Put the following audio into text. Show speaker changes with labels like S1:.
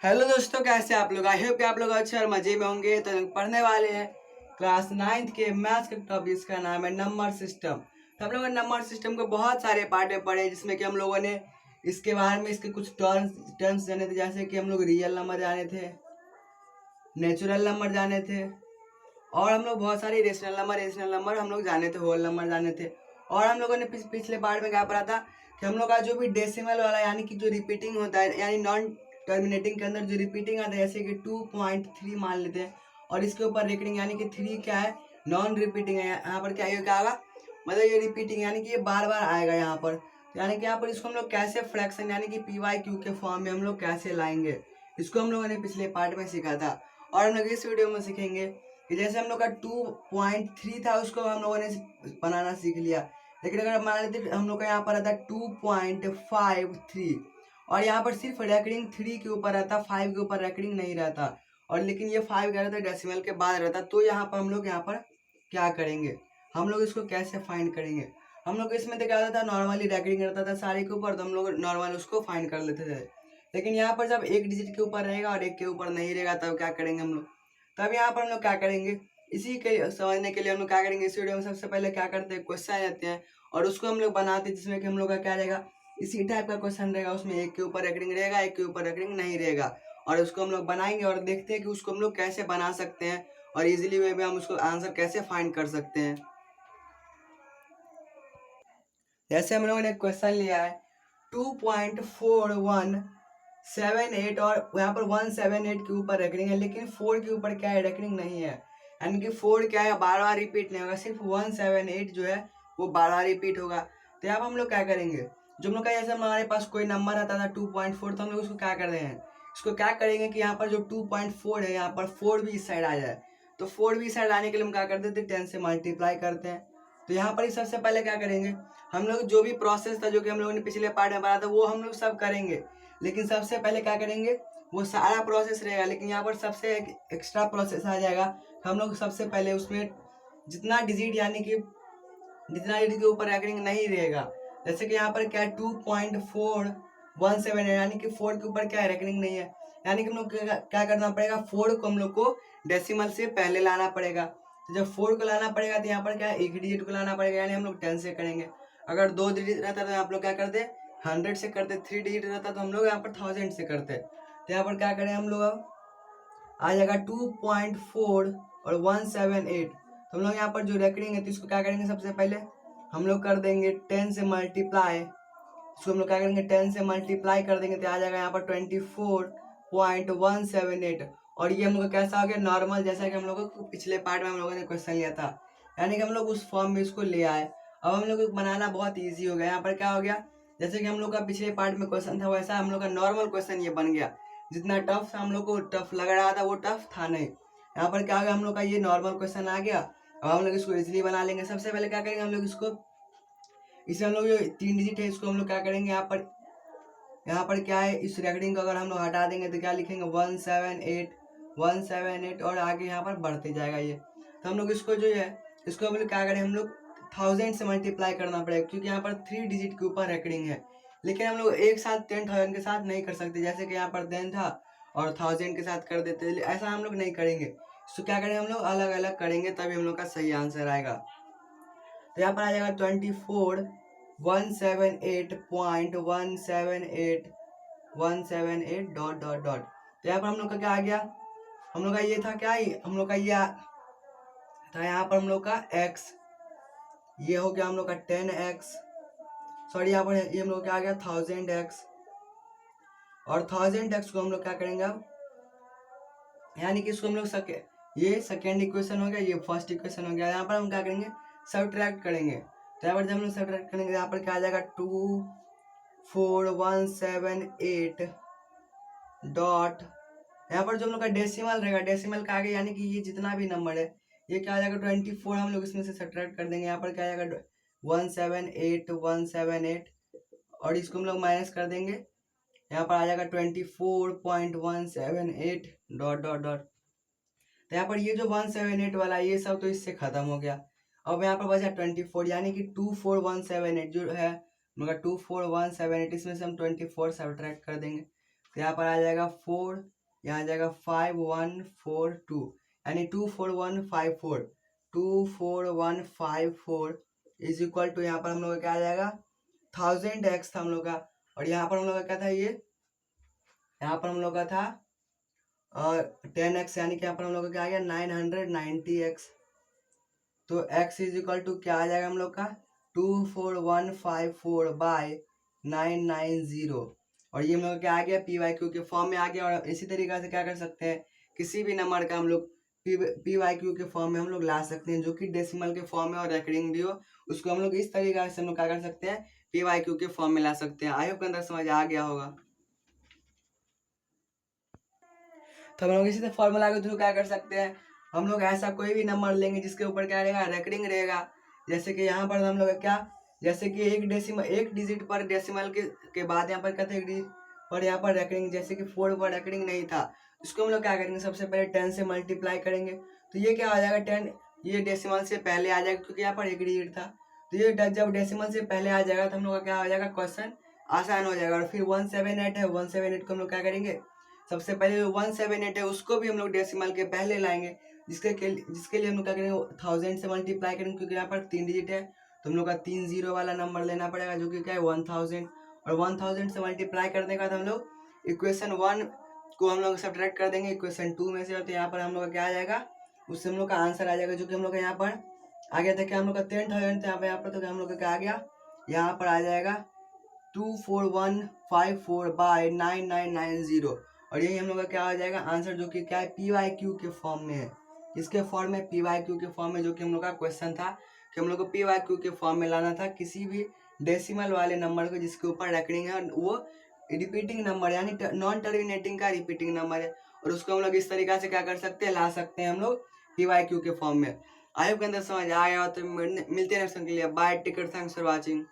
S1: Hello दोस्तों, कैसे आप लोग? आई होप कि आप लोग अच्छे और मजे में होंगे। तो हम पढ़ने वाले हैं क्लास 9th के मैथ्स के टॉपिक। इसका नाम है नंबर सिस्टम। तो हम लोगों ने नंबर सिस्टम के बहुत सारे पार्ट में पढ़े, जिसमें कि हम लोगों ने इसके बारे में इसके कुछ टर्म्स जाने थे, जैसे कि हम लोग रियल नंबर जाने थे, नेचुरल नंबर जाने थे, और हम लोग बहुत सारे रेशनल नंबर हम लोग जाने थे, होल नंबर जाने थे। और हम लोगों ने पिछले पार्ट में क्या पढ़ा था कि हम लोग का जो भी डेसिमल वाला यानी कि जो रिपीटिंग होता है, यानी नॉन टर्मिनेटिंग के अंदर जो रिपीटिंग आता है, जैसे कि 2.3 मान लेते हैं, और इसके ऊपर रेकरिंग यानी कि 3 क्या है, नॉन रिपीटिंग है। यहाँ पर क्या होगा, मतलब ये रिपीटिंग यानी कि ये बार बार आएगा यहाँ पर। यानी कि यहाँ पर इसको हम लोग कैसे फ्रैक्शन यानी कि PYQ के फॉर्म में हम लोग कैसे लाएंगे, इसको हम लोगों ने पिछले पार्ट में सीखा था। और हम लोग इस वीडियो में सीखेंगे कि जैसे हम लोग का 2.3 था, उसको हम लोगों ने बनाना सीख लिया। लेकिन अगर मान लेते हम लोग का यहाँ पर आता है 2.53, और यहाँ पर सिर्फ रेकरिंग 3 के ऊपर रहता, 5 के ऊपर रेकरिंग नहीं रहता। और लेकिन ये 5 क्या रहता है, डेसिमल के बाद रहता। तो यहाँ पर हम लोग यहाँ पर क्या करेंगे, हम लोग इसको कैसे फाइंड करेंगे। हम लोग इसमें तो क्या होता था, नॉर्मली रेकरिंग रहता था सारे के ऊपर, तो हम लोग नॉर्मल उसको फाइंड कर लेते थे। लेकिन यहाँ पर जब एक डिजिट के ऊपर रहेगा और एक के ऊपर नहीं रहेगा, तब क्या करेंगे हम लोग। तब यहाँ पर हम लोग क्या करेंगे, इसी के समझने के लिए हम लोग क्या करेंगे, इस वीडियो में सबसे पहले क्या करते हैं, क्वेश्चन लेते हैं और उसको हम लोग बनाते हैं, जिसमें कि हम लोग का क्या रहेगा, इसी टाइप का क्वेश्चन रहेगा। उसमें एक के ऊपर रेकरिंग रहेगा, एक के ऊपर रेकरिंग नहीं रहेगा, और उसको हम लोग बनाएंगे और देखते हैं कि उसको हम लोग कैसे बना सकते हैं और इजीली वे में हम उसको आंसर कैसे फाइंड कर सकते हैं। जैसे हम लोगों ने क्वेश्चन लिया है 2.4178, और यहाँ पर 178 के ऊपर रेकरिंग है, लेकिन 4 के ऊपर क्या है, रेकरिंग नहीं है। यानी कि 4 क्या है, बार बार रिपीट नहीं होगा, सिर्फ 178 जो है वो बार बार रिपीट होगा। तो यहाँ पर हम लोग क्या करेंगे, जो हम लोग का जैसे हमारे पास कोई नंबर आता था 2.4, तो हम लोग उसको क्या कर रहे हैं, इसको क्या करेंगे कि यहाँ पर जो 2.4 है, यहाँ पर 4 भी इस साइड आ जाए। तो 4 भी इस साइड आने के लिए हम क्या करते थे, 10 से मल्टीप्लाई करते हैं। तो यहाँ पर ही सबसे पहले क्या करेंगे, हम लोग जो भी प्रोसेस था, जो कि हम लोगों ने पिछले पार्ट में पढ़ा था, वो हम लोग सब करेंगे। लेकिन सबसे पहले क्या करेंगे, वो सारा प्रोसेस रहेगा, लेकिन यहाँ पर सबसे एक एक्स्ट्रा प्रोसेस आ जाएगा। हम लोग सबसे पहले उसमें जितना डिजिट यानी कि जितना डिजिट के ऊपर रेकरिंग नहीं रहेगा, जैसे कि यहाँ पर क्या है 2.417 है, यानी कि 4 के ऊपर क्या है, रेकरिंग नहीं है। यानी कि हम लोग क्या करना पड़ेगा, 4 को हम लोग को डेसिमल से पहले लाना पड़ेगा। तो जब 4 को लाना पड़ेगा, तो यहाँ पर क्या है, एक डिजिट को लाना पड़ेगा, यानी हम लोग 10 से करेंगे। अगर 2 डिजिट रहता तो आप लोग क्या करते, 100 से करते। 3 डिजिट रहता तो हम लोग यहाँ पर 1000 से करते। तो यहाँ पर क्या करें हम लोग, अब आ जाएगा 2.4 और 178। तो हम लोग यहाँ पर जो रेकरिंग है, तो इसको क्या करेंगे, सबसे पहले हम लोग कर देंगे 10 से मल्टीप्लाई। इसको हम लोग क्या करेंगे, 10 से मल्टीप्लाई कर देंगे, तो आ जाएगा यहाँ पर 24.178। और ये हम लोग का कैसा हो गया, नॉर्मल, जैसा कि हम लोग को पिछले पार्ट में हम लोगों ने क्वेश्चन लिया था। यानी कि हम लोग उस फॉर्म में इसको ले आए। अब हम लोग को बनाना बहुत ईजी हो गया। यहाँ पर क्या हो गया, जैसे कि हम लोग का पिछले पार्ट में क्वेश्चन था, वैसा हम लोग का नॉर्मल क्वेश्चन ये बन गया। जितना टफ हम लोग को टफ लग रहा था, वो टफ था नहीं। यहाँ पर क्या हो गया, हम लोग का ये नॉर्मल क्वेश्चन आ गया। अब हम लोग इसको इजीली बना लेंगे। सबसे पहले क्या करेंगे, हम लोग इसको, इसे हम लोग जो 3 डिजिट है, इसको हम लोग क्या करेंगे, यहाँ पर क्या है, इस रेकरिंग को अगर हम लोग हटा देंगे, तो क्या लिखेंगे, 178 और आगे यहाँ पर बढ़ते जाएगा ये। तो हम लोग इसको जो है, इसको हम लोग क्या करें, हम लोग 1000 से मल्टीप्लाई करना पड़ेगा, क्योंकि यहाँ पर 3 डिजिट के ऊपर रेकरिंग है। लेकिन हम लोग एक साथ 10,000 के साथ नहीं कर सकते, जैसे कि यहाँ पर 10 था और 1000 के साथ कर देते, ऐसा हम लोग नहीं करेंगे। तो क्या करेंगे, हम लोग अलग अलग करेंगे, तभी हम लोग का सही आंसर आएगा। तो यहाँ पर आ जाएगा 24,178.178 डॉट डॉट डॉट। तो यहाँ पर हम लोग का क्या आ गया, हम लोग का ये था क्या, हम लोग का ये था यहाँ पर हम लोग का x, ये हो गया हम लोग का 10x, सॉरी यहाँ पर ये हम लोग क्या आ गया 1000x। और 1000x को हम लोग क्या करेंगे अब, यानी कि इसको हम लोग ये सेकेंड इक्वेशन हो गया, ये फर्स्ट इक्वेशन हो गया। यहाँ पर हम क्या करेंगे, सब्ट्रैक्ट करेंगे। तो यहाँ पर जब हम लोग सब्ट्रैक्ट करेंगे, यहाँ पर क्या आ जाएगा 24178 डॉट, यहाँ पर जो हम लोग का डेसिमल रहेगा, डेसिमल का आगे यानी कि ये जितना भी नंबर है, ये क्या आ जाएगा 24, हम लोग इसमें से सब्ट्रैक्ट कर देंगे। यहाँ पर क्या आ जाएगा 178 और इसको हम लोग माइनस कर देंगे, यहाँ पर आ जाएगा 24.178 डॉट डॉट डॉट। तो यहाँ पर ये जो 178 वाला ये सब तो इससे खत्म हो गया। अब यहाँ पर बचा 24, यानी कि 24178 जो है, मगर 24178, इसमें से हम 24 सब्ट्रैक्ट कर देंगे। तो यहाँ पर आ जाएगा 4, यहाँ आ जाएगा 5142, यानी 24154, 24154 इज इक्वल टू, यहाँ पर हम लोग का क्या आ जाएगा 1000x था हम लोग का, और यहाँ पर हम लोग का क्या था, ये यहाँ पर हम लोग का था 10x, यानी कि यहाँ पर हम लोग का क्या आ गया 990x। तो x इज इक्वल टू क्या आ जाएगा हम लोग का 24154 बाय 990, और ये हम लोग क्या आ गया पी वाई क्यू के फॉर्म में आ गया। और इसी तरीके से क्या कर सकते हैं, किसी भी नंबर का हम लोग पी वाई क्यू के फॉर्म में हम लोग ला सकते हैं, जो कि डेसिमल के फॉर्म में और रेकरिंग भी हो, उसको हम लोग इस तरीके से हम लोग क्या कर सकते हैं, पी वाई क्यू के फॉर्म में ला सकते हैं। आई होप के अंदर समझ आ गया होगा। तो हम लोग इसी से फॉर्मूला के थ्रू क्या कर सकते हैं, हम लोग ऐसा कोई भी नंबर लेंगे जिसके ऊपर क्या रहेगा, रेकरिंग रहेगा। जैसे कि यहाँ पर हम लोग क्या, जैसे कि एक डिजिट पर डेसिमल के बाद यहाँ पर क्या था, एक डिजिट पर यहाँ पर रेकरिंग, जैसे कि 4 पर रेकरिंग नहीं था, इसको हम लोग क्या करेंगे, सबसे पहले 10 से मल्टीप्लाई करेंगे, तो ये क्या हो जाएगा 10, ये डेसिमल से पहले आ जाएगा क्योंकि यहाँ पर एक डिजिट था। तो ये जब डेसिमल से पहले आ जाएगा तो हम लोग का क्या हो जाएगा, क्वेश्चन आसान हो जाएगा। और फिर 178 है, 178 को हम लोग क्या करेंगे, सबसे पहले 178 है उसको भी हम लोग डेसिमल के पहले लाएंगे, जिसके लिए हम लोग क्या करेंगे 1000 से मल्टीप्लाई करेंगे, क्योंकि यहाँ पर 3 डिजिट है तो हम लोग का 3 जीरो वाला नंबर लेना पड़ेगा, जो कि क्या है 1000, और 1000 से मल्टीप्लाई करने के बाद हम लोग इक्वेशन 1 को हम लोग सब्ट्रैक्ट कर देंगे इक्वेशन 2 में से, तो यहाँ पर हम लोग का क्या आ जाएगा, उससे हम लोग का आंसर आ जाएगा, जो कि हम लोग का यहाँ पर आ गया था, क्या हम लोग का 10,000 था यहाँ पर, तो हम लोग का क्या आ गया, यहाँ पर आ जाएगा 24154 बाय 9990, और यही हम लोग का क्या हो जाएगा आंसर, जो कि क्या है पी वाई क्यू के फॉर्म में है। इसके फॉर्म में पी वाई क्यू के फॉर्म में, जो कि हम लोग का क्वेश्चन था कि हम लोग को पी वाई क्यू के फॉर्म में लाना था किसी भी डेसिमल वाले नंबर को जिसके ऊपर रेकरिंग है, वो रिपीटिंग नंबर यानी नॉन टर्मिनेटिंग का रिपीटिंग नंबर है, और उसको हम लोग इस तरीके से क्या कर सकते हैं, ला सकते हैं हम लोग पी वाई क्यू के फॉर्म में। आई होप के अंदर समझ आया, तो मिलते हैं नेक्स्ट के लिए, bye, take care, thanks for watching.